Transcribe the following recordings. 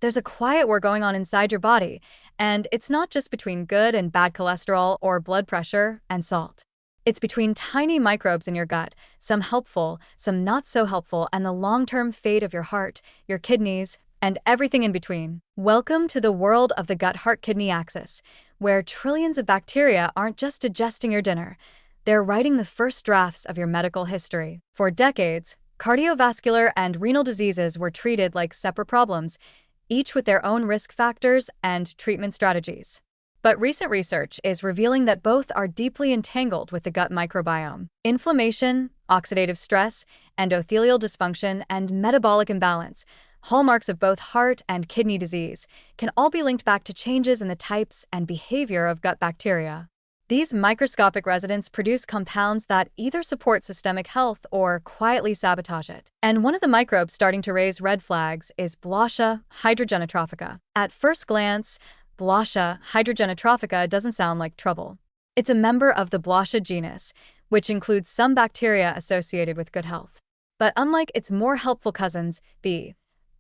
There's a quiet war going on inside your body, and it's not just between good and bad cholesterol or blood pressure and salt. It's between tiny microbes in your gut, some helpful, some not so helpful, and the long-term fate of your heart, your kidneys, and everything in between. Welcome to the world of the gut-heart-kidney axis, where trillions of bacteria aren't just digesting your dinner. They're writing the first drafts of your medical history. For decades, cardiovascular and renal diseases were treated like separate problems, each with their own risk factors and treatment strategies. But recent research is revealing that both are deeply entangled with the gut microbiome. Inflammation, oxidative stress, endothelial dysfunction, and metabolic imbalance, hallmarks of both heart and kidney disease, can all be linked back to changes in the types and behavior of gut bacteria. These microscopic residents produce compounds that either support systemic health or quietly sabotage it. And one of the microbes starting to raise red flags is Blauschia hydrogenotrophica. At first glance, Blauschia hydrogenotrophica doesn't sound like trouble. It's a member of the Blauschia genus, which includes some bacteria associated with good health. But unlike its more helpful cousins, B.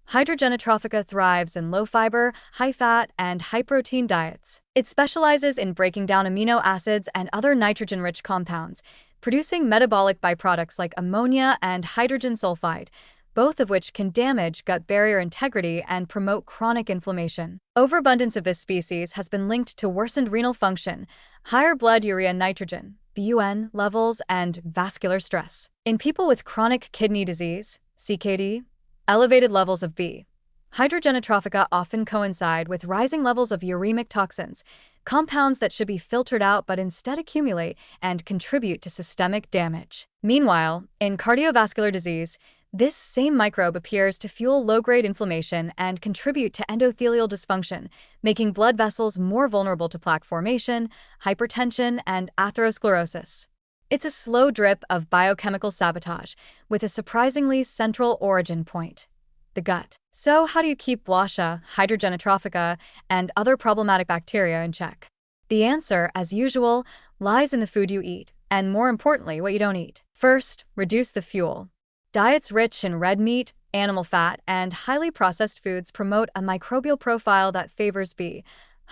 hydrogenotrophica thrives in low-fiber, high-fat, and high-protein diets. It specializes in breaking down amino acids and other nitrogen-rich compounds, producing metabolic byproducts like ammonia and hydrogen sulfide, both of which can damage gut barrier integrity and promote chronic inflammation. Overabundance of this species has been linked to worsened renal function, higher blood urea nitrogen, BUN, levels, and vascular stress. In people with chronic kidney disease, CKD, elevated levels of B. hydrogenotrophica often coincide with rising levels of uremic toxins, compounds that should be filtered out but instead accumulate and contribute to systemic damage. Meanwhile, in cardiovascular disease, this same microbe appears to fuel low-grade inflammation and contribute to endothelial dysfunction, making blood vessels more vulnerable to plaque formation, hypertension, and atherosclerosis. It's a slow drip of biochemical sabotage, with a surprisingly central origin point: the gut. So how do you keep Blauschia hydrogenotrophica and other problematic bacteria in check? The answer, as usual, lies in the food you eat, and more importantly, what you don't eat. First, reduce the fuel. Diets rich in red meat, animal fat, and highly processed foods promote a microbial profile that favors B.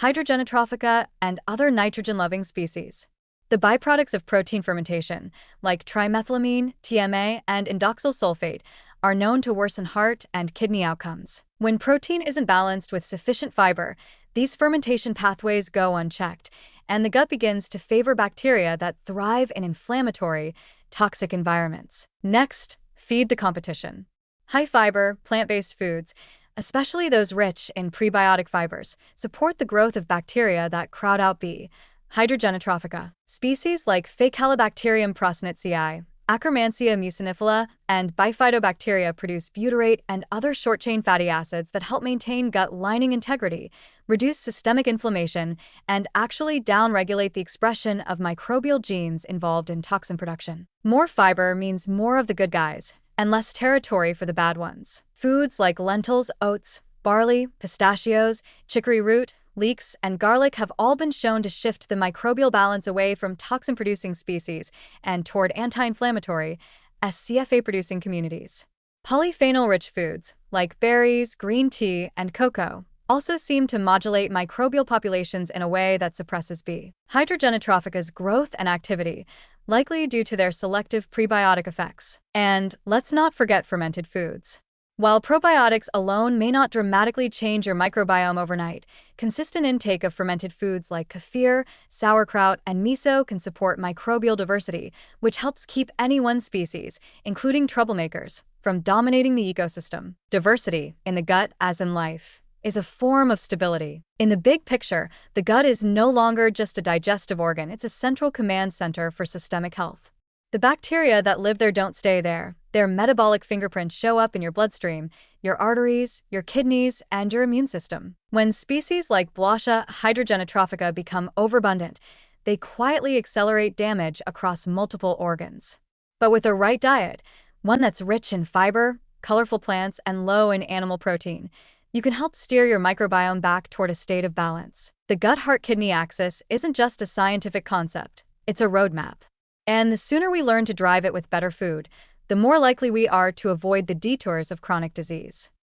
hydrogenotrophica and other nitrogen-loving species. The byproducts of protein fermentation, like trimethylamine, TMA, and indoxyl sulfate, are known to worsen heart and kidney outcomes. When protein isn't balanced with sufficient fiber, these fermentation pathways go unchecked, and the gut begins to favor bacteria that thrive in inflammatory, toxic environments. Next, feed the competition. High-fiber, plant-based foods, especially those rich in prebiotic fibers, support the growth of bacteria that crowd out B. hydrogenotrophica. Species like Faecalibacterium prosnitzi, Akkermansia mucinifila, and bifidobacteria produce butyrate and other short-chain fatty acids that help maintain gut lining integrity, reduce systemic inflammation, and actually downregulate the expression of microbial genes involved in toxin production. More fiber means more of the good guys, and less territory for the bad ones. Foods like lentils, oats, barley, pistachios, chicory root, leeks, and garlic have all been shown to shift the microbial balance away from toxin-producing species and toward anti-inflammatory, SCFA-producing communities. Polyphenol-rich foods, like berries, green tea, and cocoa, also seem to modulate microbial populations in a way that suppresses B. hydrogenotrophica's growth and activity, likely due to their selective prebiotic effects. And let's not forget fermented foods. While probiotics alone may not dramatically change your microbiome overnight, consistent intake of fermented foods like kefir, sauerkraut, and miso can support microbial diversity, which helps keep any one species, including troublemakers, from dominating the ecosystem. Diversity, in the gut as in life, is a form of stability. In the big picture, the gut is no longer just a digestive organ, it's a central command center for systemic health. The bacteria that live there don't stay there. Their metabolic fingerprints show up in your bloodstream, your arteries, your kidneys, and your immune system. When species like Blauschia hydrogenotrophica become overabundant, they quietly accelerate damage across multiple organs. But with the right diet, one that's rich in fiber, colorful plants, and low in animal protein, you can help steer your microbiome back toward a state of balance. The gut-heart-kidney axis isn't just a scientific concept, it's a roadmap. And the sooner we learn to drive it with better food, the more likely we are to avoid the detours of chronic disease.